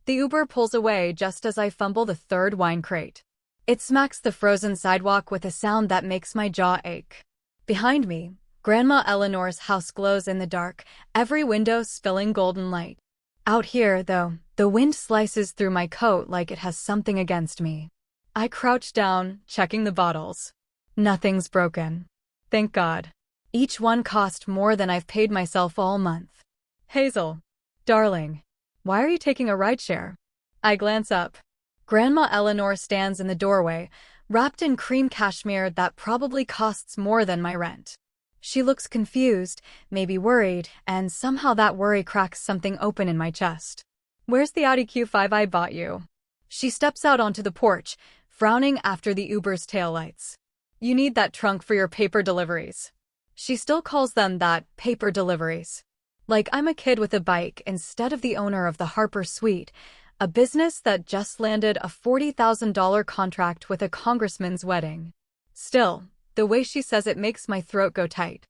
The Uber pulls away just as I fumble the third wine crate. It smacks the frozen sidewalk with a sound that makes my jaw ache. Behind me, Grandma Eleanor's house glows in the dark, every window spilling golden light. Out here, though, the wind slices through my coat like it has something against me. I crouch down, checking the bottles. Nothing's broken. Thank God. Each one cost more than I've paid myself all month. Hazel. Darling. Why are you taking a rideshare? I glance up. Grandma Eleanor stands in the doorway, wrapped in cream cashmere that probably costs more than my rent. She looks confused, maybe worried, and somehow that worry cracks something open in my chest. Where's the Audi Q5 I bought you? She steps out onto the porch, frowning after the Uber's taillights. You need that trunk for your paper deliveries. She still calls them that, paper deliveries. Like I'm a kid with a bike instead of the owner of the Harper Suite, a business that just landed a $40,000 contract with a congressman's wedding. Still, the way she says it makes my throat go tight.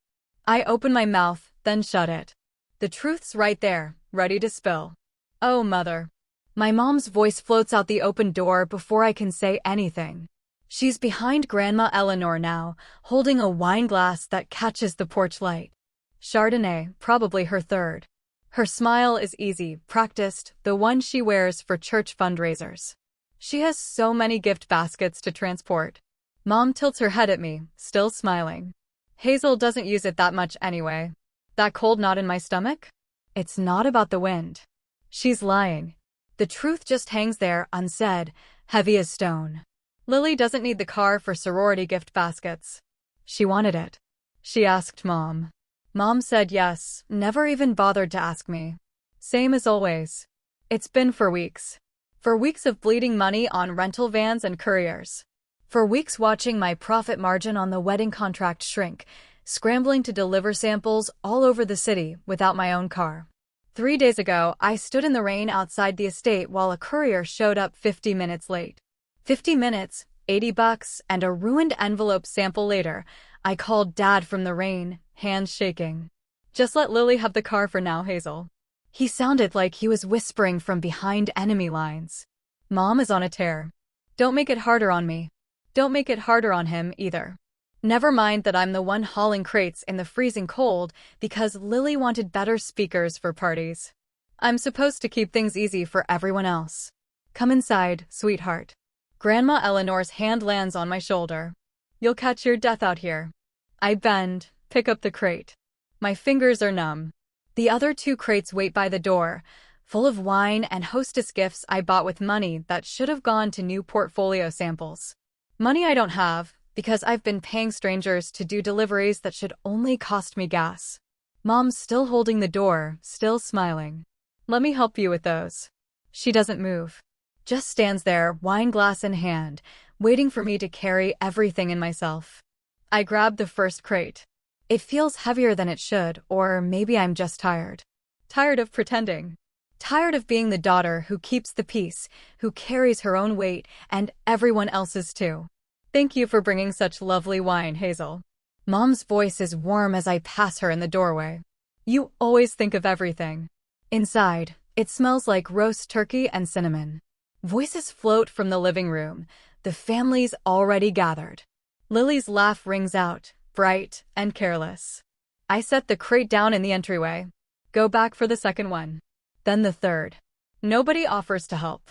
I open my mouth, then shut it. The truth's right there, ready to spill. Oh, mother. My mom's voice floats out the open door before I can say anything. She's behind Grandma Eleanor now, holding a wine glass that catches the porch light. Chardonnay, probably her third. Her smile is easy, practiced, the one she wears for church fundraisers. She has so many gift baskets to transport. Mom tilts her head at me, still smiling. Hazel doesn't use it that much anyway. That cold knot in my stomach? It's not about the wind. She's lying. The truth just hangs there, unsaid, heavy as stone. Lily doesn't need the car for sorority gift baskets. She wanted it. She asked Mom. Mom said yes, never even bothered to ask me. Same as always. It's been for weeks. For weeks of bleeding money on rental vans and couriers. For weeks watching my profit margin on the wedding contract shrink, scrambling to deliver samples all over the city without my own car. 3 days ago, I stood in the rain outside the estate while a courier showed up 50 minutes late. 50 minutes, $80, and a ruined envelope sample later, I called Dad from the rain, hands shaking. Just let Lily have the car for now, Hazel. He sounded like he was whispering from behind enemy lines. Mom is on a tear. Don't make it harder on me. Don't make it harder on him, either. Never mind that I'm the one hauling crates in the freezing cold because Lily wanted better speakers for parties. I'm supposed to keep things easy for everyone else. Come inside, sweetheart. Grandma Eleanor's hand lands on my shoulder. You'll catch your death out here. I bend, pick up the crate. My fingers are numb. The other 2 crates wait by the door, full of wine and hostess gifts I bought with money that should have gone to new portfolio samples. Money I don't have, because I've been paying strangers to do deliveries that should only cost me gas. Mom's still holding the door, still smiling. Let me help you with those. She doesn't move. Just stands there, wine glass in hand, waiting for me to carry everything in myself. I grab the first crate. It feels heavier than it should, or maybe I'm just tired. Tired of pretending. Tired of being the daughter who keeps the peace, who carries her own weight, and everyone else's too. Thank you for bringing such lovely wine, Hazel. Mom's voice is warm as I pass her in the doorway. You always think of everything. Inside, it smells like roast turkey and cinnamon. Voices float from the living room. The family's already gathered. Lily's laugh rings out, bright and careless. I set the crate down in the entryway. Go back for the second one. Then the third. Nobody offers to help.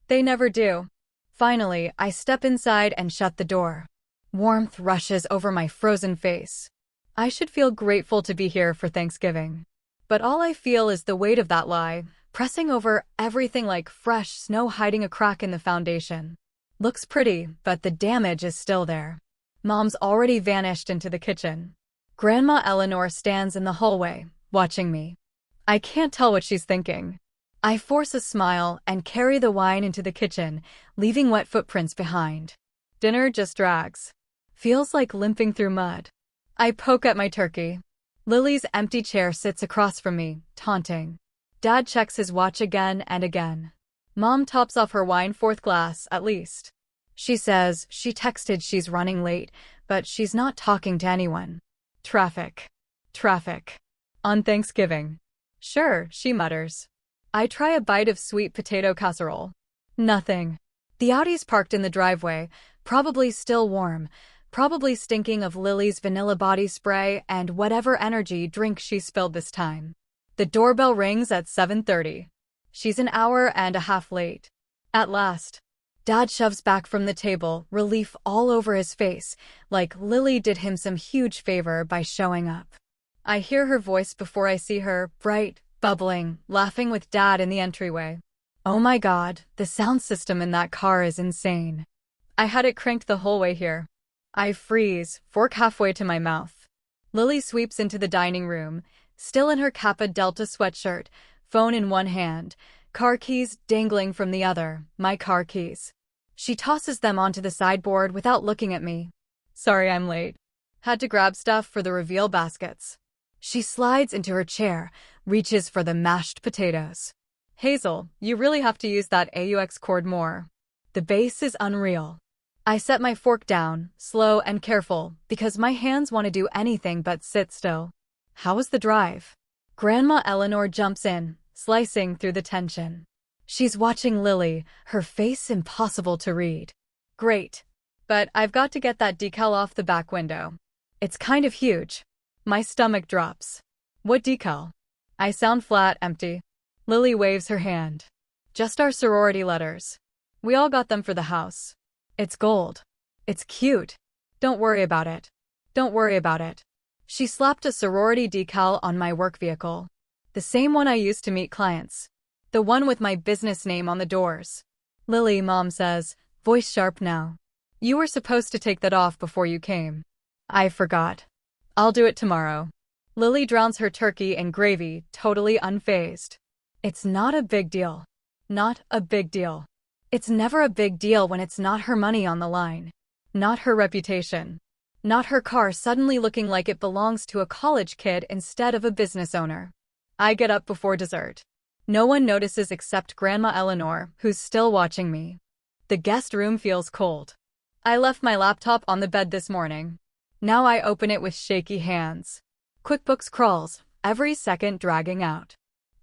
They never do. Finally, I step inside and shut the door. Warmth rushes over my frozen face. I should feel grateful to be here for Thanksgiving. But all I feel is the weight of that lie, pressing over everything like fresh snow hiding a crack in the foundation. Looks pretty, but the damage is still there. Mom's already vanished into the kitchen. Grandma Eleanor stands in the hallway, watching me. I can't tell what she's thinking. I force a smile and carry the wine into the kitchen, leaving wet footprints behind. Dinner just drags. Feels like limping through mud. I poke at my turkey. Lily's empty chair sits across from me, taunting. Dad checks his watch again and again. Mom tops off her wine, 4th glass, at least. She says she texted she's running late, but she's not talking to anyone. Traffic. Traffic. On Thanksgiving. Sure, she mutters. I try a bite of sweet potato casserole. Nothing. The Audi's parked in the driveway, probably still warm, probably stinking of Lily's vanilla body spray and whatever energy drink she spilled this time. The doorbell rings at 7:30. She's an hour and a half late. At last. Dad shoves back from the table, relief all over his face, like Lily did him some huge favor by showing up. I hear her voice before I see her, bright, bubbling, laughing with Dad in the entryway. Oh my God, the sound system in that car is insane. I had it cranked the whole way here. I freeze, fork halfway to my mouth. Lily sweeps into the dining room, still in her Kappa Delta sweatshirt, phone in one hand, car keys dangling from the other, my car keys. She tosses them onto the sideboard without looking at me. Sorry I'm late. Had to grab stuff for the reveal baskets. She slides into her chair, reaches for the mashed potatoes. Hazel, you really have to use that AUX cord more. The bass is unreal. I set my fork down, slow and careful, because my hands want to do anything but sit still. How was the drive? Grandma Eleanor jumps in, slicing through the tension. She's watching Lily, her face impossible to read. Great. But I've got to get that decal off the back window. It's kind of huge. My stomach drops. What decal? I sound flat, empty. Lily waves her hand. Just our sorority letters. We all got them for the house. It's gold. It's cute. Don't worry about it. Don't worry about it. She slapped a sorority decal on my work vehicle. The same one I used to meet clients. The one with my business name on the doors. Lily, Mom says, voice sharp now. You were supposed to take that off before you came. I forgot. I'll do it tomorrow. Lily drowns her turkey in gravy, totally unfazed. It's not a big deal. Not a big deal. It's never a big deal when it's not her money on the line. Not her reputation. Not her car suddenly looking like it belongs to a college kid instead of a business owner. I get up before dessert. No one notices except Grandma Eleanor, who's still watching me. The guest room feels cold. I left my laptop on the bed this morning. Now I open it with shaky hands. QuickBooks crawls, every second dragging out.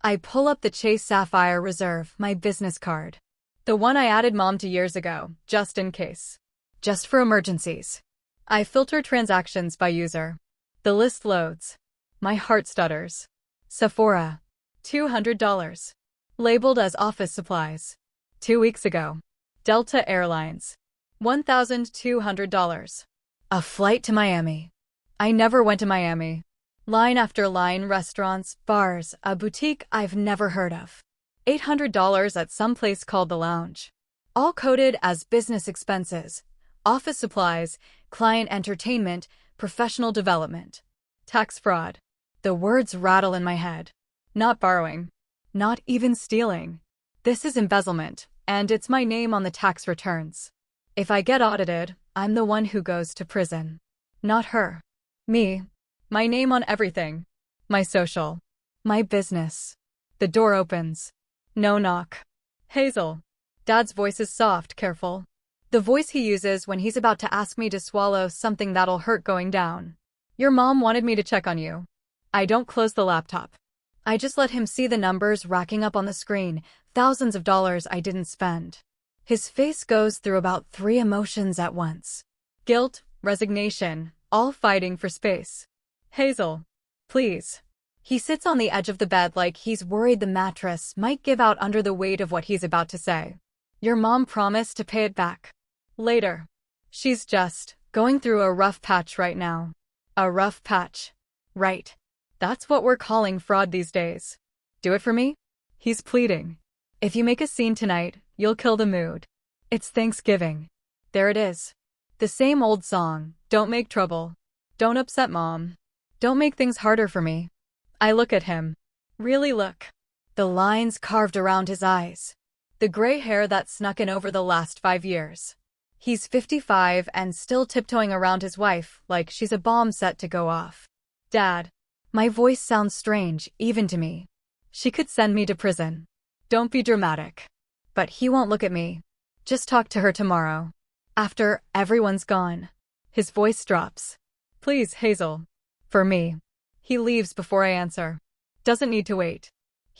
I pull up the Chase Sapphire Reserve, my business card. The one I added Mom to years ago, just in case. Just for emergencies. I filter transactions by user. The list loads. My heart stutters. Sephora. $200. Labeled as office supplies. 2 weeks ago. Delta Airlines. $1,200. A flight to Miami. I never went to Miami. Line after line, restaurants, bars, a boutique I've never heard of. $800 at some place called The Lounge. All coded as business expenses, office supplies, client entertainment, professional development. Tax fraud. The words rattle in my head. Not borrowing. Not even stealing. This is embezzlement, and it's my name on the tax returns. If I get audited, I'm the one who goes to prison. Not her. Me. My name on everything. My social. My business. The door opens. No knock. Hazel. Dad's voice is soft, careful. The voice he uses when he's about to ask me to swallow something that'll hurt going down. Your mom wanted me to check on you. I don't close the laptop. I just let him see the numbers racking up on the screen, thousands of dollars I didn't spend. His face goes through about 3 emotions at once. Guilt, resignation, all fighting for space. Hazel. Please. He sits on the edge of the bed like he's worried the mattress might give out under the weight of what he's about to say. Your mom promised to pay it back. Later. She's just going through a rough patch right now. A rough patch. Right. That's what we're calling fraud these days. Do it for me? He's pleading. If you make a scene tonight, you'll kill the mood. It's Thanksgiving. There it is. The same old song, don't make trouble. Don't upset Mom. Don't make things harder for me. I look at him. Really look. The lines carved around his eyes. The gray hair that snuck in over the last 5 years. He's 55 and still tiptoeing around his wife like she's a bomb set to go off. Dad. My voice sounds strange, even to me. She could send me to prison. Don't be dramatic. But he won't look at me. Just talk to her tomorrow. After everyone's gone. His voice drops. Please, Hazel. For me. He leaves before I answer. Doesn't need to wait.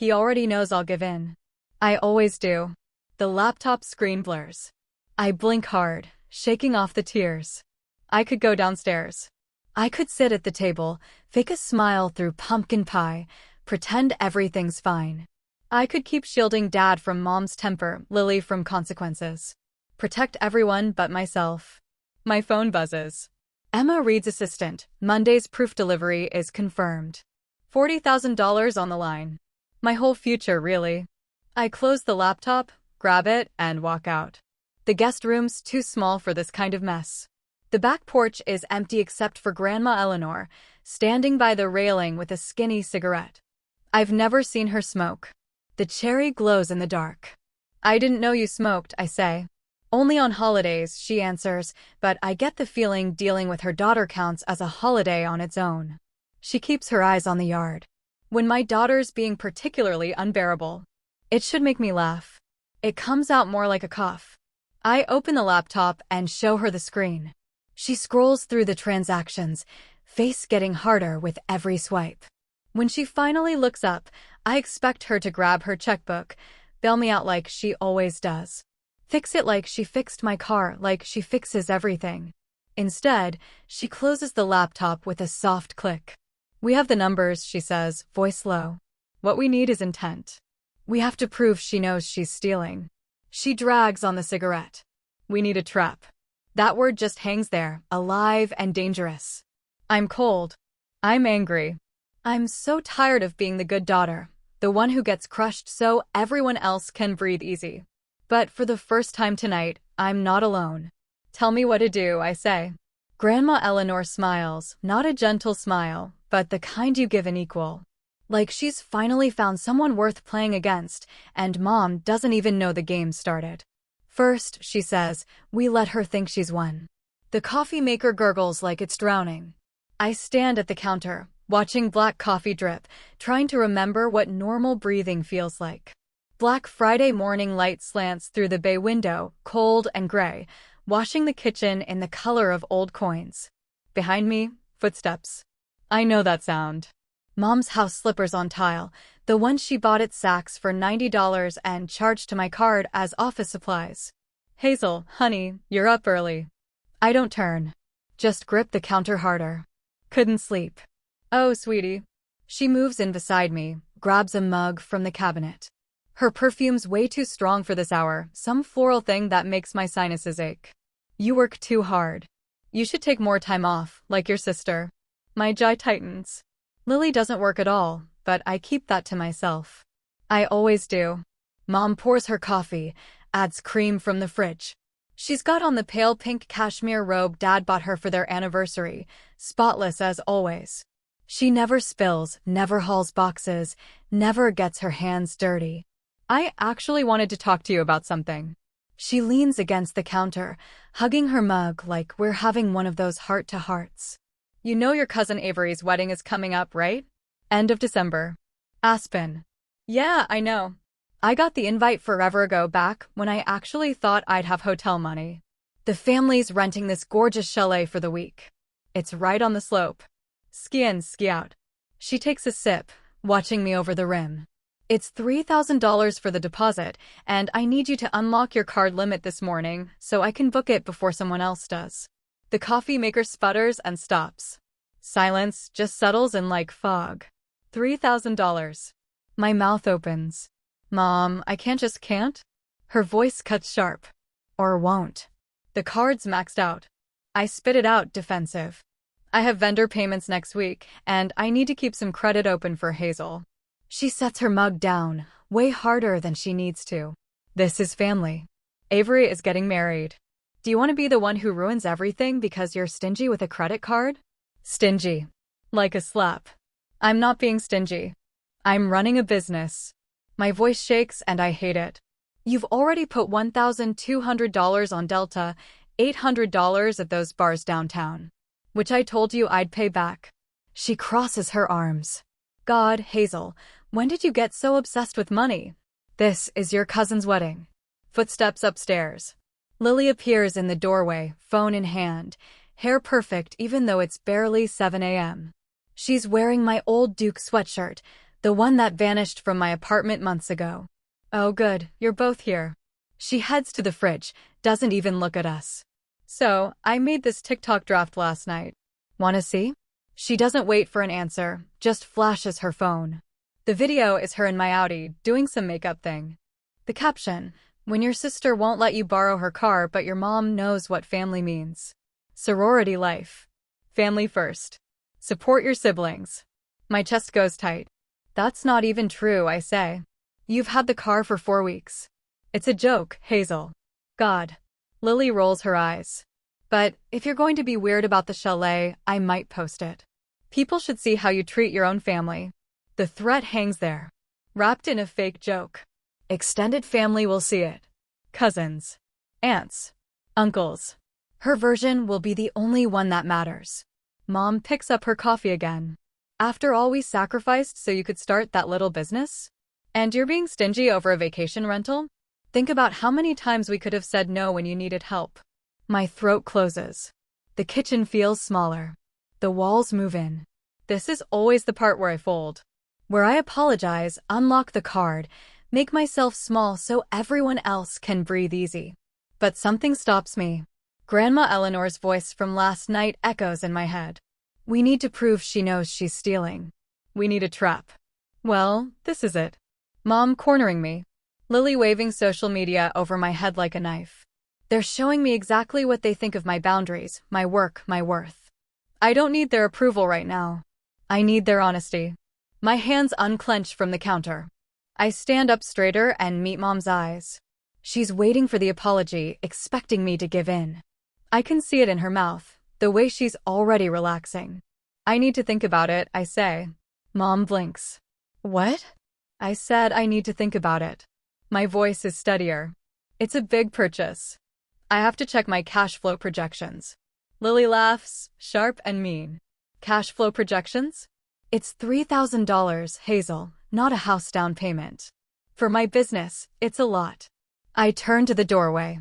He already knows I'll give in. I always do. The laptop screen blurs. I blink hard, shaking off the tears. I could go downstairs. I could sit at the table, fake a smile through pumpkin pie, pretend everything's fine. I could keep shielding Dad from Mom's temper, Lily from consequences. Protect everyone but myself. My phone buzzes. Emma Reed's assistant. Monday's proof delivery is confirmed. $40,000 on the line. My whole future, really. I close the laptop, grab it, and walk out. The guest room's too small for this kind of mess. The back porch is empty except for Grandma Eleanor, standing by the railing with a skinny cigarette. I've never seen her smoke. The cherry glows in the dark. I didn't know you smoked, I say. Only on holidays, she answers, but I get the feeling dealing with her daughter counts as a holiday on its own. She keeps her eyes on the yard. When my daughter's being particularly unbearable, it should make me laugh. It comes out more like a cough. I open the laptop and show her the screen. She scrolls through the transactions, face getting harder with every swipe. When she finally looks up, I expect her to grab her checkbook, bail me out like she always does. Fix it like she fixed my car, like she fixes everything. Instead, she closes the laptop with a soft click. We have the numbers, she says, voice low. What we need is intent. We have to prove she knows she's stealing. She drags on the cigarette. We need a trap. That word just hangs there, alive and dangerous. I'm cold. I'm angry. I'm so tired of being the good daughter, the one who gets crushed so everyone else can breathe easy. But for the first time tonight, I'm not alone. Tell me what to do, I say. Grandma Eleanor smiles, not a gentle smile, but the kind you give an equal. Like she's finally found someone worth playing against, and Mom doesn't even know the game started. First, she says, we let her think she's won. The coffee maker gurgles like it's drowning. I stand at the counter, watching black coffee drip, trying to remember what normal breathing feels like. Black Friday morning light slants through the bay window, cold and gray, washing the kitchen in the color of old coins. Behind me, footsteps. I know that sound. Mom's house slippers on tile, the ones she bought at Saks for $90 and charged to my card as office supplies. Hazel, honey, you're up early. I don't turn. Just grip the counter harder. Couldn't sleep. Oh, sweetie. She moves in beside me, grabs a mug from the cabinet. Her perfume's way too strong for this hour, some floral thing that makes my sinuses ache. You work too hard. You should take more time off, like your sister. My jaw tightens. Lily doesn't work at all, but I keep that to myself. I always do. Mom pours her coffee, adds cream from the fridge. She's got on the pale pink cashmere robe Dad bought her for their anniversary, spotless as always. She never spills, never hauls boxes, never gets her hands dirty. I actually wanted to talk to you about something. She leans against the counter, hugging her mug like we're having one of those heart-to-hearts. You know your cousin Avery's wedding is coming up, right? End of December. Aspen. Yeah, I know. I got the invite forever ago back when I actually thought I'd have hotel money. The family's renting this gorgeous chalet for the week. It's right on the slope. Ski in, ski out. She takes a sip, watching me over the rim. It's $3,000 for the deposit, and I need you to unlock your card limit this morning so I can book it before someone else does. The coffee maker sputters and stops. Silence just settles in like fog. $3,000. My mouth opens. Mom, I can't? Her voice cuts sharp. Or won't. The card's maxed out. I spit it out, defensive. I have vendor payments next week, and I need to keep some credit open for Hazel. She sets her mug down, way harder than she needs to. This is family. Avery is getting married. Do you want to be the one who ruins everything because you're stingy with a credit card? Stingy. Like a slap. I'm not being stingy. I'm running a business. My voice shakes and I hate it. You've already put $1,200 on Delta, $800 at those bars downtown. Which I told you I'd pay back. She crosses her arms. God, Hazel, when did you get so obsessed with money? This is your cousin's wedding. Footsteps upstairs. Lily appears in the doorway, phone in hand, hair perfect even though it's barely 7 a.m. She's wearing my old Duke sweatshirt, The one that vanished from my apartment months ago. Oh good, you're both here. She heads to the fridge, doesn't even look at us. So, I made this TikTok draft last night. Wanna see? She doesn't wait for an answer, just flashes her phone. The video is her in my Audi, doing some makeup thing. The caption: when your sister won't let you borrow her car but your mom knows what family means. Sorority life. Family first. Support your siblings. My chest goes tight. That's not even true, I say. You've had the car for 4 weeks. It's a joke, Hazel. God. Lily rolls her eyes. But if you're going to be weird about the chalet, I might post it. People should see how you treat your own family. The threat hangs there, wrapped in a fake joke. Extended family will see it. Cousins. Aunts. Uncles. Her version will be the only one that matters. Mom picks up her coffee again. After all we sacrificed so you could start that little business? And you're being stingy over a vacation rental? Think about how many times we could have said no when you needed help. My throat closes. The kitchen feels smaller. The walls move in. This is always the part where I fold. Where I apologize, unlock the card, make myself small so everyone else can breathe easy. But something stops me. Grandma Eleanor's voice from last night echoes in my head. We need to prove she knows she's stealing. We need a trap. Well, this is it. Mom cornering me. Lily waving social media over my head like a knife. They're showing me exactly what they think of my boundaries, my work, my worth. I don't need their approval right now. I need their honesty. My hands unclench from the counter. I stand up straighter and meet Mom's eyes. She's waiting for the apology, expecting me to give in. I can see it in her mouth, the way she's already relaxing. I need to think about it, I say. Mom blinks. What? I said I need to think about it. My voice is steadier. It's a big purchase. I have to check my cash flow projections. Lily laughs, sharp and mean. Cash flow projections? It's $3,000, Hazel, not a house down payment. For my business, it's a lot. I turn to the doorway.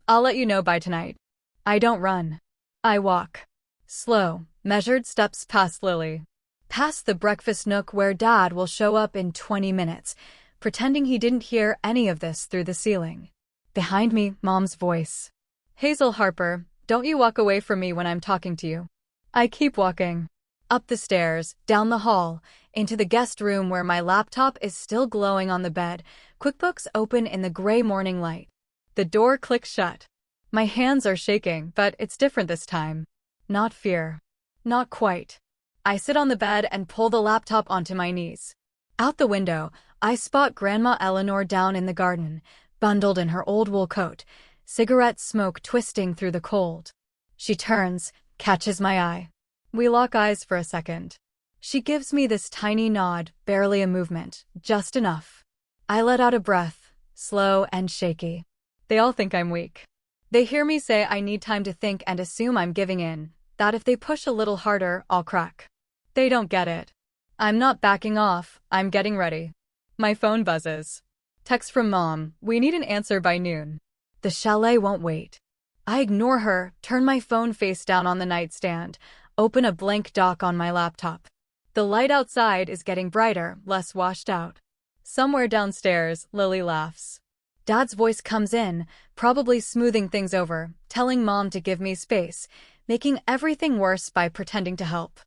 I'll let you know by tonight. I don't run. I walk. Slow, measured steps past Lily. Past the breakfast nook where Dad will show up in 20 minutes, pretending he didn't hear any of this through the ceiling. Behind me, Mom's voice. Hazel Harper, don't you walk away from me when I'm talking to you. I keep walking. Up the stairs, down the hall, into the guest room where my laptop is still glowing on the bed, QuickBooks open in the gray morning light. The door clicks shut. My hands are shaking, but it's different this time. Not fear. Not quite. I sit on the bed and pull the laptop onto my knees. Out the window, I spot Grandma Eleanor down in the garden, bundled in her old wool coat, cigarette smoke twisting through the cold. She turns, catches my eye. We lock eyes for a second. She gives me this tiny nod, barely a movement, just enough. I let out a breath, slow and shaky. They all think I'm weak. They hear me say I need time to think and assume I'm giving in, that if they push a little harder, I'll crack. They don't get it. I'm not backing off, I'm getting ready. My phone buzzes. Text from Mom, we need an answer by noon. The chalet won't wait. I ignore her, turn my phone face down on the nightstand, open a blank doc on my laptop. The light outside is getting brighter, less washed out. Somewhere downstairs, Lily laughs. Dad's voice comes in, probably smoothing things over, telling Mom to give me space, making everything worse by pretending to help.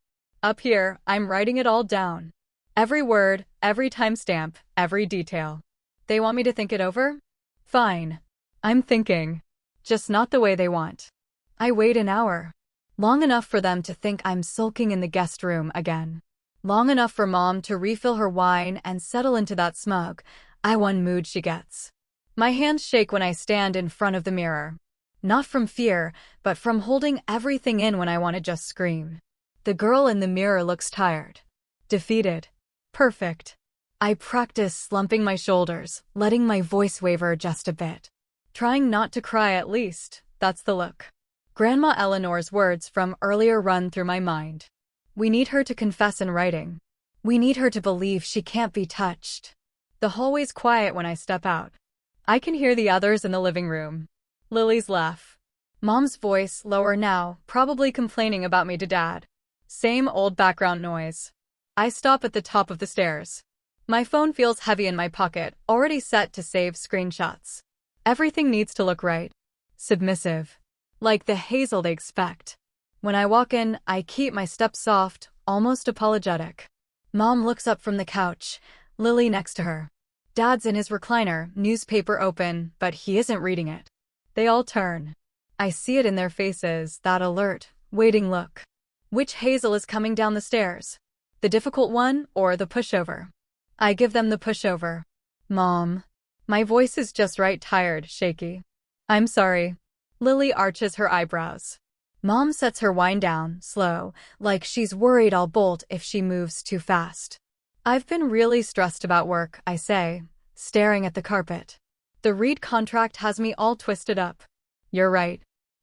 Up here, I'm writing it all down. Every word, every timestamp, every detail. They want me to think it over? Fine. I'm thinking. Just not the way they want. I wait an hour. Long enough for them to think I'm sulking in the guest room again. Long enough for Mom to refill her wine and settle into that smug, I won mood she gets. My hands shake when I stand in front of the mirror. Not from fear, but from holding everything in when I want to just scream. The girl in the mirror looks tired. Defeated. Perfect. I practice slumping my shoulders, letting my voice waver just a bit. Trying not to cry at least, that's the look. Grandma Eleanor's words from earlier run through my mind. We need her to confess in writing. We need her to believe she can't be touched. The hallway's quiet when I step out. I can hear the others in the living room. Lily's laugh. Mom's voice, lower now, probably complaining about me to Dad. Same old background noise. I stop at the top of the stairs. My phone feels heavy in my pocket, already set to save screenshots. Everything needs to look right. Submissive. Like the Hazel they expect. When I walk in, I keep my steps soft, almost apologetic. Mom looks up from the couch, Lily next to her. Dad's in his recliner, newspaper open, but he isn't reading it. They all turn. I see it in their faces, that alert, waiting look. Which Hazel is coming down the stairs? The difficult one or the pushover? I give them the pushover. Mom. My voice is just right, tired, shaky. I'm sorry. Lily arches her eyebrows. Mom sets her wine down, slow, like she's worried I'll bolt if she moves too fast. I've been really stressed about work, I say, staring at the carpet. The Reed contract has me all twisted up. You're right.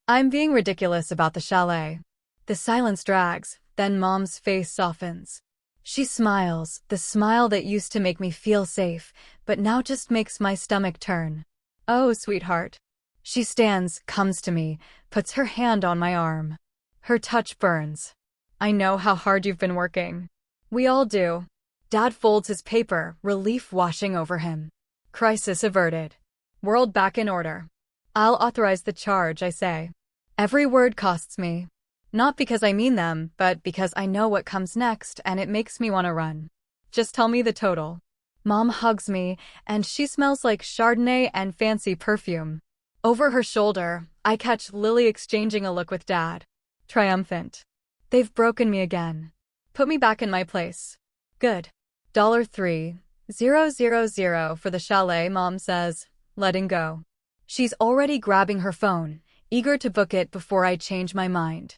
I'm being ridiculous about the chalet. The silence drags, then Mom's face softens. She smiles, the smile that used to make me feel safe, but now just makes my stomach turn. Oh, sweetheart. She stands, comes to me, puts her hand on my arm. Her touch burns. I know how hard you've been working. We all do. Dad folds his paper, relief washing over him. Crisis averted. World back in order. I'll authorize the charge, I say. Every word costs me. Not because I mean them, but because I know what comes next and it makes me want to run. Just tell me the total. Mom hugs me, and she smells like Chardonnay and fancy perfume. Over her shoulder, I catch Lily exchanging a look with Dad. Triumphant. They've broken me again. Put me back in my place. Good. $3,000 for the chalet, Mom says, letting go. She's already grabbing her phone, eager to book it before I change my mind.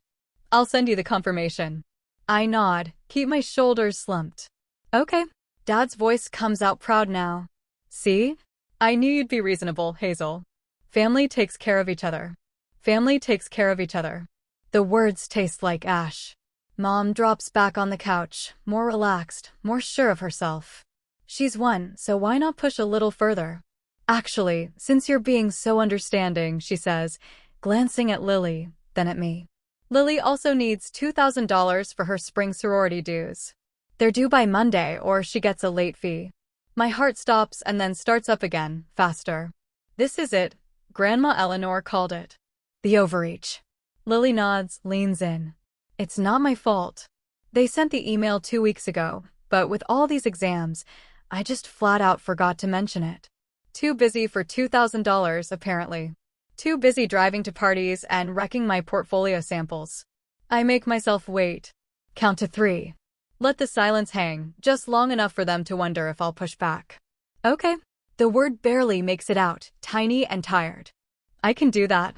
I'll send you the confirmation. I nod, keep my shoulders slumped. Okay. Dad's voice comes out proud now. See? I knew you'd be reasonable, Hazel. Family takes care of each other. Family takes care of each other. The words taste like ash. Mom drops back on the couch, more relaxed, more sure of herself. She's won, so why not push a little further? Actually, since you're being so understanding, she says, glancing at Lily, then at me. Lily also needs $2,000 for her spring sorority dues. They're due by Monday or she gets a late fee. My heart stops and then starts up again, faster. This is it. Grandma Eleanor called it. The overreach. Lily nods, leans in. It's not my fault. They sent the email 2 weeks ago, but with all these exams, I just flat out forgot to mention it. Too busy for $2,000, apparently. Too busy driving to parties and wrecking my portfolio samples. I make myself wait. Count to 3. Let the silence hang, just long enough for them to wonder if I'll push back. Okay. The word barely makes it out, tiny and tired. I can do that.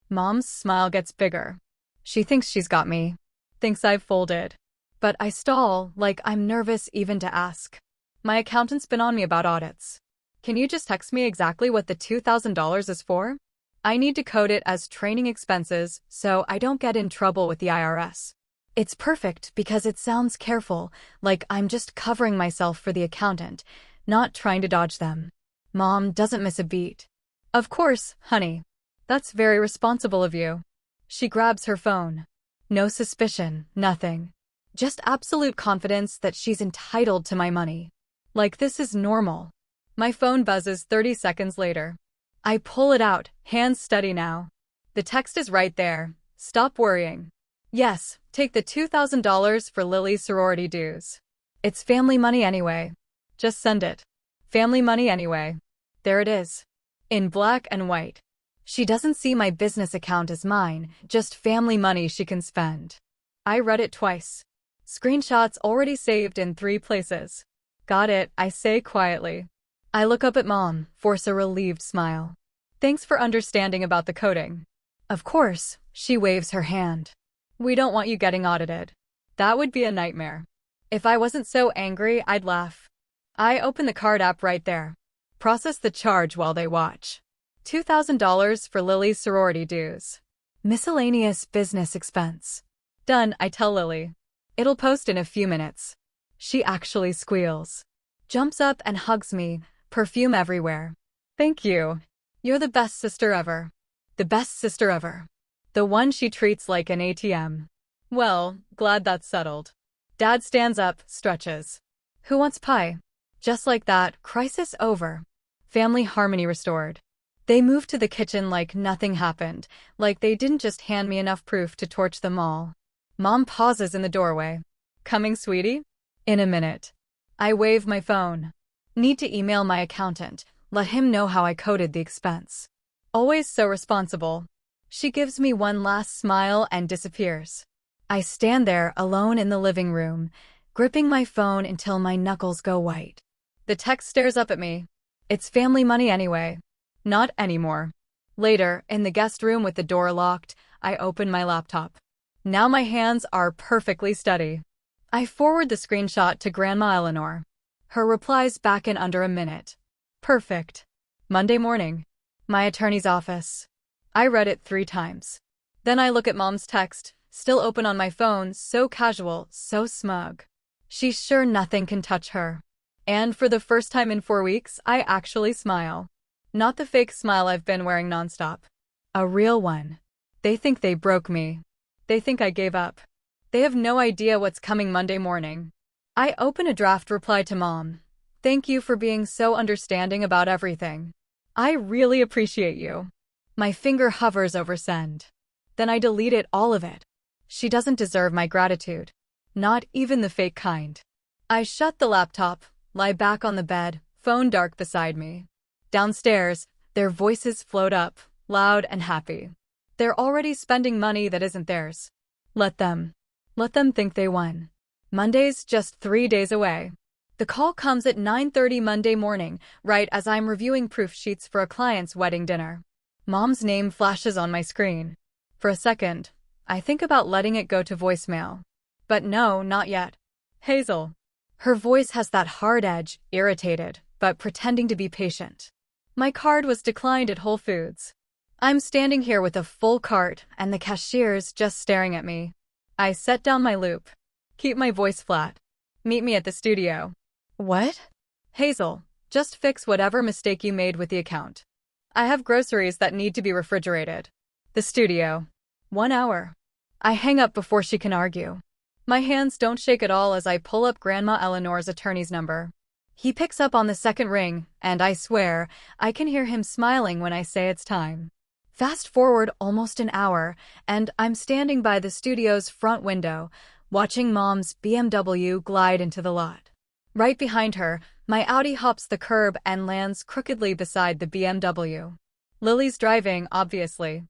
Mom's smile gets bigger. She thinks she's got me. Thinks I've folded. But I stall, like I'm nervous even to ask. My accountant's been on me about audits. Can you just text me exactly what the $2,000 is for? I need to code it as training expenses so I don't get in trouble with the IRS. It's perfect because it sounds careful, like I'm just covering myself for the accountant, not trying to dodge them. Mom doesn't miss a beat. Of course, honey. That's very responsible of you. She grabs her phone. No suspicion, nothing. Just absolute confidence that she's entitled to my money. Like this is normal. My phone buzzes 30 seconds later. I pull it out, hands steady now. The text is right there. Stop worrying. Yes, take the $2,000 for Lily's sorority dues. It's family money anyway. Just send it. Family money anyway. There it is. In black and white. She doesn't see my business account as mine, just family money she can spend. I read it twice. Screenshots already saved in 3 places. Got it, I say quietly. I look up at Mom, force a relieved smile. Thanks for understanding about the coding. Of course, she waves her hand. We don't want you getting audited. That would be a nightmare. If I wasn't so angry, I'd laugh. I open the card app right there. Process the charge while they watch. $2,000 for Lily's sorority dues. Miscellaneous business expense. Done, I tell Lily. It'll post in a few minutes. She actually squeals. Jumps up and hugs me, perfume everywhere. Thank you. You're the best sister ever. The best sister ever. The one she treats like an ATM. Well, glad that's settled. Dad stands up, stretches. Who wants pie? Just like that, crisis over. Family harmony restored. They moved to the kitchen like nothing happened, like they didn't just hand me enough proof to torch them all. Mom pauses in the doorway. Coming, sweetie? In a minute. I wave my phone. Need to email my accountant, let him know how I coded the expense. Always so responsible. She gives me one last smile and disappears. I stand there alone in the living room, gripping my phone until my knuckles go white. The text stares up at me. It's family money anyway. Not anymore. Later, in the guest room with the door locked, I open my laptop. Now my hands are perfectly steady. I forward the screenshot to Grandma Eleanor. Her replies back in under a minute. Perfect. Monday morning. My attorney's office. I read it 3 times. Then I look at Mom's text, still open on my phone, so casual, so smug. She's sure nothing can touch her. And for the first time in 4 weeks, I actually smile. Not the fake smile I've been wearing nonstop. A real one. They think they broke me. They think I gave up. They have no idea what's coming Monday morning. I open a draft reply to Mom. Thank you for being so understanding about everything. I really appreciate you. My finger hovers over send. Then I delete it, all of it. She doesn't deserve my gratitude. Not even the fake kind. I shut the laptop, lie back on the bed, phone dark beside me. Downstairs, their voices float up, loud and happy. They're already spending money that isn't theirs. Let them. Let them think they won. Monday's just 3 days away. The call comes at 9:30 Monday morning, right as I'm reviewing proof sheets for a client's wedding dinner. Mom's name flashes on my screen. For a second, I think about letting it go to voicemail. But no, not yet. Hazel. Her voice has that hard edge, irritated, but pretending to be patient. My card was declined at Whole Foods. I'm standing here with a full cart, and the cashier's just staring at me. I set down my loop. Keep my voice flat. Meet me at the studio. What? Hazel, just fix whatever mistake you made with the account. I have groceries that need to be refrigerated. The studio. 1 hour. I hang up before she can argue. My hands don't shake at all as I pull up Grandma Eleanor's attorney's number. He picks up on the second ring, and I swear, I can hear him smiling when I say it's time. Fast forward almost an hour, and I'm standing by the studio's front window, watching Mom's BMW glide into the lot. Right behind her, my Audi hops the curb and lands crookedly beside the BMW. Lily's driving, obviously.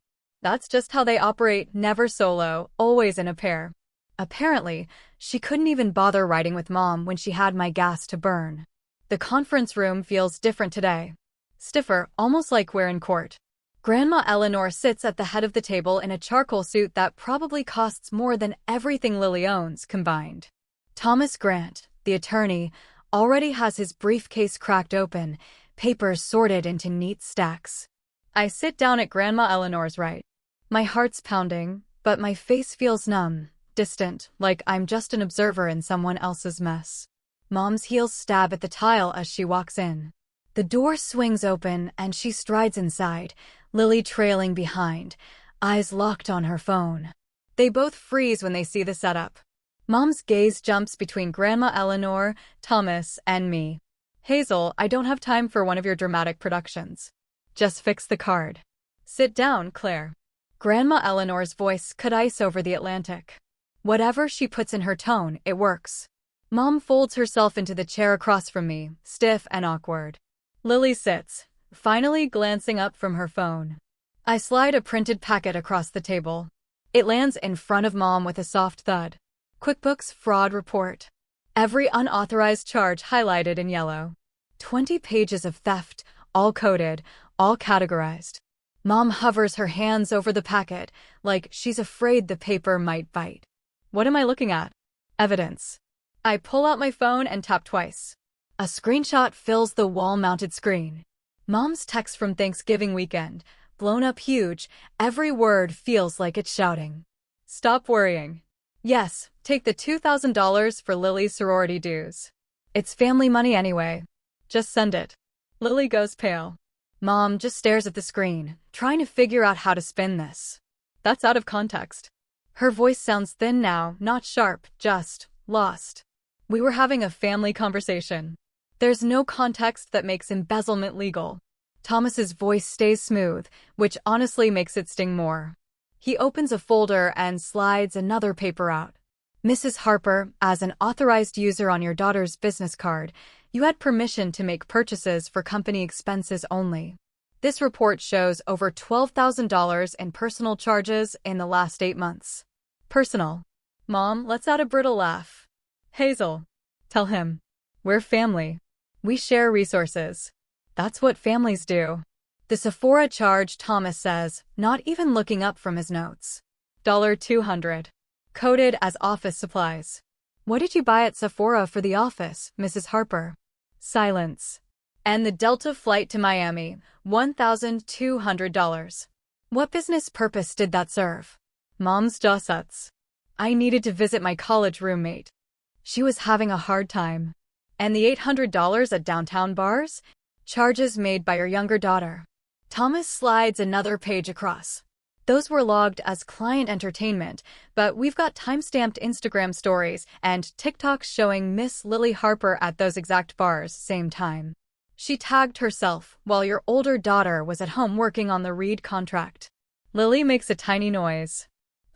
That's just how they operate, never solo, always in a pair. Apparently, she couldn't even bother riding with Mom when she had my gas to burn. The conference room feels different today. Stiffer, almost like we're in court. Grandma Eleanor sits at the head of the table in a charcoal suit that probably costs more than everything Lily owns combined. Thomas Grant, the attorney, already has his briefcase cracked open, papers sorted into neat stacks. I sit down at Grandma Eleanor's right. My heart's pounding, but my face feels numb, distant, like I'm just an observer in someone else's mess. Mom's heels stab at the tile as she walks in. The door swings open and she strides inside, Lily trailing behind, eyes locked on her phone. They both freeze when they see the setup. Mom's gaze jumps between Grandma Eleanor, Thomas, and me. Hazel, I don't have time for one of your dramatic productions. Just fix the card. Sit down, Claire. Grandma Eleanor's voice cut ice over the Atlantic. Whatever she puts in her tone, it works. Mom folds herself into the chair across from me, stiff and awkward. Lily sits, finally glancing up from her phone. I slide a printed packet across the table. It lands in front of Mom with a soft thud. QuickBooks fraud report. Every unauthorized charge highlighted in yellow. 20 pages of theft, all coded, all categorized. Mom hovers her hands over the packet, like she's afraid the paper might bite. What am I looking at? Evidence. I pull out my phone and tap twice. A screenshot fills the wall-mounted screen. Mom's text from Thanksgiving weekend, blown up huge, every word feels like it's shouting. Stop worrying. Yes, take the $2,000 for Lily's sorority dues. It's family money anyway. Just send it. Lily goes pale. Mom just stares at the screen, trying to figure out how to spin this. That's out of context. Her voice sounds thin now, not sharp, just lost. We were having a family conversation. There's no context that makes embezzlement legal. Thomas's voice stays smooth, which honestly makes it sting more. He opens a folder and slides another paper out. Mrs. Harper, as an authorized user on your daughter's business card, you had permission to make purchases for company expenses only. This report shows over $12,000 in personal charges in the last 8 months. Personal. Mom, let's add a brittle laugh. Hazel. Tell him. We're family. We share resources. That's what families do. The Sephora charge, Thomas says, not even looking up from his notes. $200. Coded as office supplies. What did you buy at Sephora for the office, Mrs. Harper? Silence. And the Delta flight to Miami, $1,200. What business purpose did that serve? Mom's jaw sets. I needed to visit my college roommate. She was having a hard time. And the $800 at downtown bars? Charges made by your younger daughter. Thomas slides another page across. Those were logged as client entertainment, but we've got time-stamped Instagram stories and TikToks showing Miss Lily Harper at those exact bars, same time. She tagged herself while your older daughter was at home working on the Reed contract. Lily makes a tiny noise.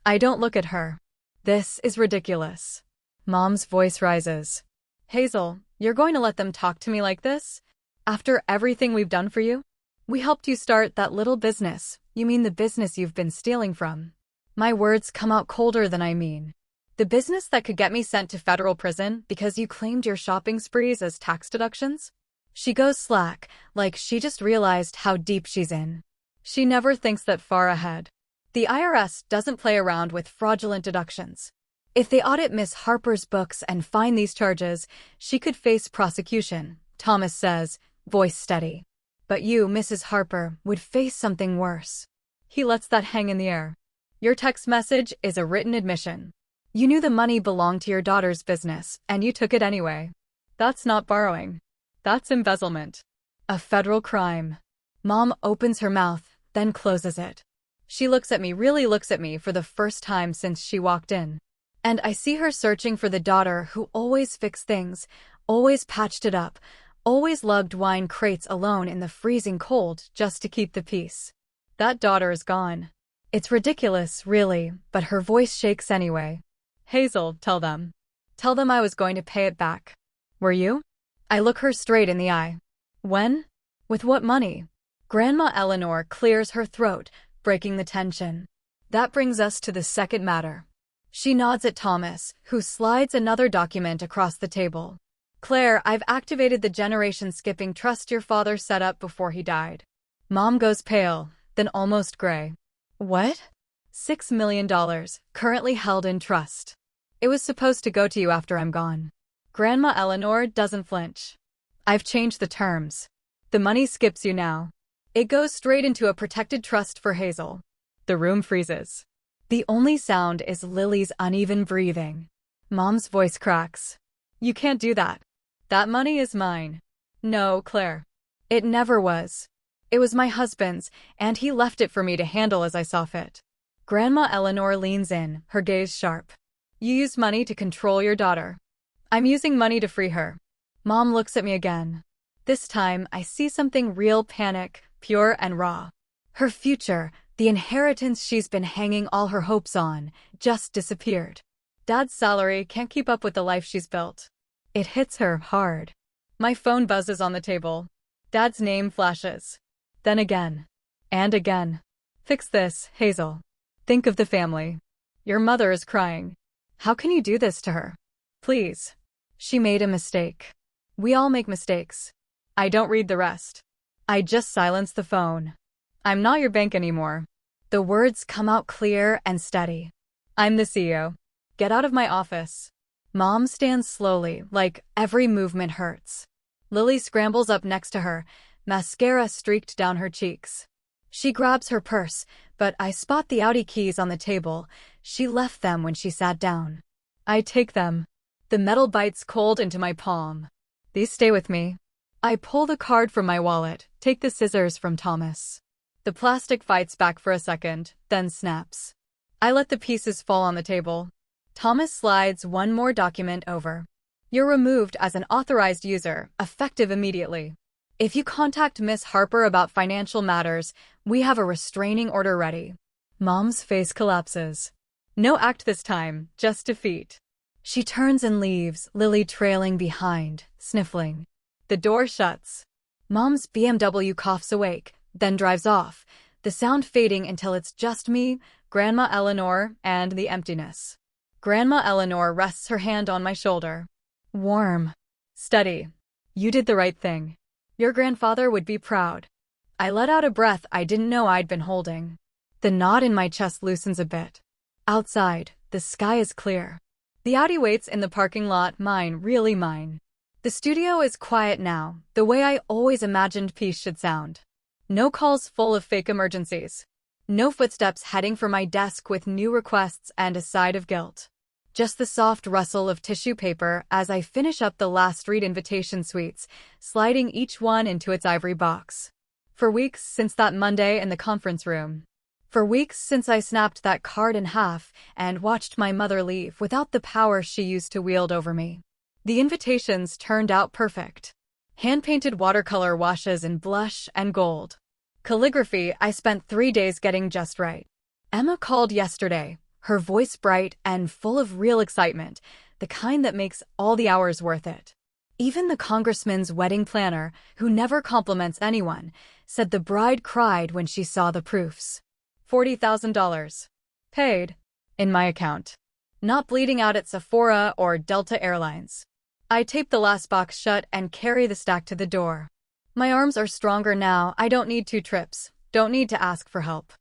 I don't look at her. This is ridiculous. Mom's voice rises. Hazel, you're going to let them talk to me like this? After everything we've done for you? We helped you start that little business. You mean the business you've been stealing from? My words come out colder than I mean. The business that could get me sent to federal prison because you claimed your shopping sprees as tax deductions? She goes slack, like she just realized how deep she's in. She never thinks that far ahead. The IRS doesn't play around with fraudulent deductions. If they audit Miss Harper's books and find these charges, she could face prosecution, Thomas says, voice steady. But you, Mrs. Harper, would face something worse. He lets that hang in the air. Your text message is a written admission. You knew the money belonged to your daughter's business, and you took it anyway. That's not borrowing. That's embezzlement. A federal crime. Mom opens her mouth, then closes it. She really looks at me for the first time since she walked in. And I see her searching for the daughter who always fixed things, always patched it up, always lugged wine crates alone in the freezing cold just to keep the peace. That daughter is gone. It's ridiculous, really, but her voice shakes anyway. Hazel, tell them. Tell them I was going to pay it back. Were you? I look her straight in the eye. When? With what money? Grandma Eleanor clears her throat, breaking the tension. That brings us to the second matter. She nods at Thomas, who slides another document across the table. Claire, I've activated the generation-skipping trust your father set up before he died. Mom goes pale, then almost gray. What? $6 million, currently held in trust. It was supposed to go to you after I'm gone. Grandma Eleanor doesn't flinch. I've changed the terms. The money skips you now. It goes straight into a protected trust for Hazel. The room freezes. The only sound is Lily's uneven breathing. Mom's voice cracks. You can't do that. That money is mine. No, Claire. It never was. It was my husband's, and he left it for me to handle as I saw fit. Grandma Eleanor leans in, her gaze sharp. You used money to control your daughter. I'm using money to free her. Mom looks at me again. This time, I see something real: panic, pure and raw. Her future, the inheritance she's been hanging all her hopes on, just disappeared. Dad's salary can't keep up with the life she's built. It hits her hard. My phone buzzes on the table. Dad's name flashes. Then again. And again. Fix this, Hazel. Think of the family. Your mother is crying. How can you do this to her? Please. She made a mistake. We all make mistakes. I don't read the rest. I just silence the phone. I'm not your bank anymore. The words come out clear and steady. I'm the CEO. Get out of my office. Mom stands slowly, like every movement hurts. Lily scrambles up next to her, mascara streaked down her cheeks. She grabs her purse, but I spot the Audi keys on the table. She left them when she sat down. I take them. The metal bites cold into my palm. These stay with me. I pull the card from my wallet, take the scissors from Thomas. The plastic fights back for a second, then snaps. I let the pieces fall on the table. Thomas slides one more document over. You're removed as an authorized user, effective immediately. If you contact Miss Harper about financial matters, we have a restraining order ready. Mom's face collapses. No act this time, just defeat. She turns and leaves, Lily trailing behind, sniffling. The door shuts. Mom's BMW coughs awake, then drives off, the sound fading until it's just me, Grandma Eleanor, and the emptiness. Grandma Eleanor rests her hand on my shoulder. Warm. Steady. You did the right thing. Your grandfather would be proud. I let out a breath I didn't know I'd been holding. The knot in my chest loosens a bit. Outside, the sky is clear. The Audi waits in the parking lot, mine, really mine. The studio is quiet now, the way I always imagined peace should sound. No calls full of fake emergencies. No footsteps heading for my desk with new requests and a side of guilt. Just the soft rustle of tissue paper as I finish up the last read invitation suites, sliding each one into its ivory box. For weeks since that Monday in the conference room. For weeks since I snapped that card in half and watched my mother leave without the power she used to wield over me. The invitations turned out perfect. Hand-painted watercolor washes in blush and gold. Calligraphy I spent 3 days getting just right. Emma called yesterday, her voice bright and full of real excitement, the kind that makes all the hours worth it. Even the congressman's wedding planner, who never compliments anyone, said the bride cried when she saw the proofs. $40,000. Paid. In my account. Not bleeding out at Sephora or Delta Airlines. I tape the last box shut and carry the stack to the door. My arms are stronger now, I don't need 2 trips, don't need to ask for help.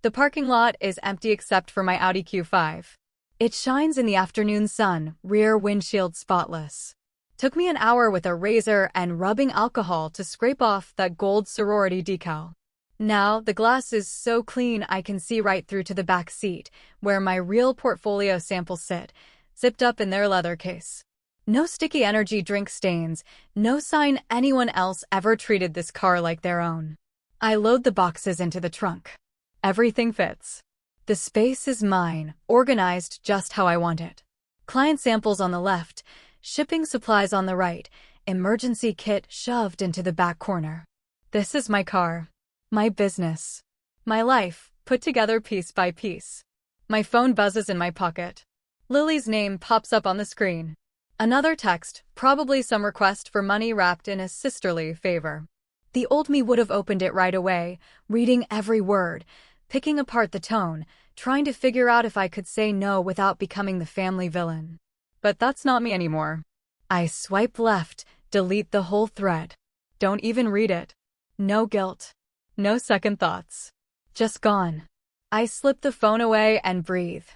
The parking lot is empty except for my Audi Q5. It shines in the afternoon sun, rear windshield spotless. Took me an hour with a razor and rubbing alcohol to scrape off that gold sorority decal. Now, the glass is so clean I can see right through to the back seat, where my real portfolio samples sit, zipped up in their leather case. No sticky energy drink stains, no sign anyone else ever treated this car like their own. I load the boxes into the trunk. Everything fits. The space is mine, organized just how I want it. Client samples on the left, shipping supplies on the right, emergency kit shoved into the back corner. This is my car. My business. My life, put together piece by piece. My phone buzzes in my pocket. Lily's name pops up on the screen. Another text, probably some request for money wrapped in a sisterly favor. The old me would have opened it right away, reading every word, picking apart the tone, trying to figure out if I could say no without becoming the family villain. But that's not me anymore. I swipe left, delete the whole thread. Don't even read it. No guilt. No second thoughts. Just gone. I slip the phone away and breathe.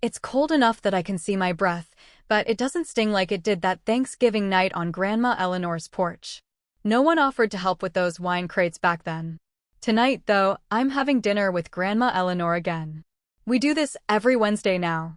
It's cold enough that I can see my breath, but it doesn't sting like it did that Thanksgiving night on Grandma Eleanor's porch. No one offered to help with those wine crates back then. Tonight, though, I'm having dinner with Grandma Eleanor again. We do this every Wednesday now.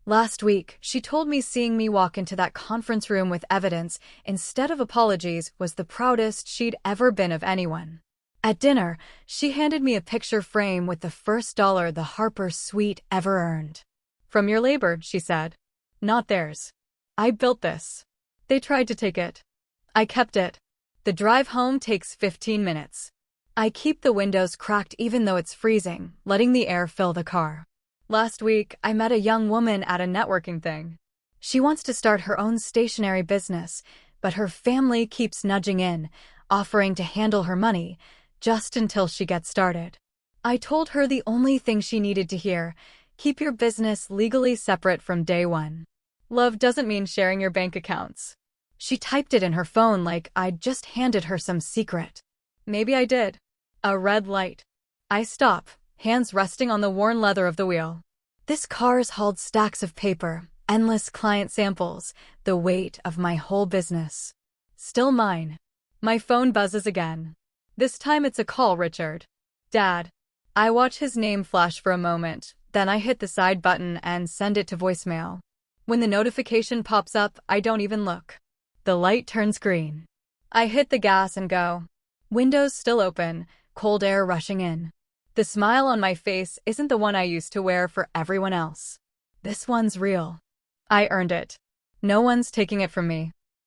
Last week, she told me seeing me walk into that conference room with evidence instead of apologies was the proudest she'd ever been of anyone. At dinner, she handed me a picture frame with the first dollar the Harper suite ever earned. From your labor, she said. Not theirs. I built this. They tried to take it. I kept it. The drive home takes 15 minutes. I keep the windows cracked even though it's freezing, letting the air fill the car. Last week, I met a young woman at a networking thing. She wants to start her own stationery business, but her family keeps nudging in, offering to handle her money, just until she gets started. I told her the only thing she needed to hear, keep your business legally separate from day one. Love doesn't mean sharing your bank accounts. She typed it in her phone like I'd just handed her some secret. Maybe I did. A red light. I stop, hands resting on the worn leather of the wheel. This car's hauled stacks of paper, endless client samples, the weight of my whole business. Still mine. My phone buzzes again. This time it's a call, Richard. Dad. I watch his name flash for a moment, then I hit the side button and send it to voicemail. When the notification pops up, I don't even look. The light turns green. I hit the gas and go. Windows still open, cold air rushing in. The smile on my face isn't the one I used to wear for everyone else. This one's real. I earned it. No one's taking it from me.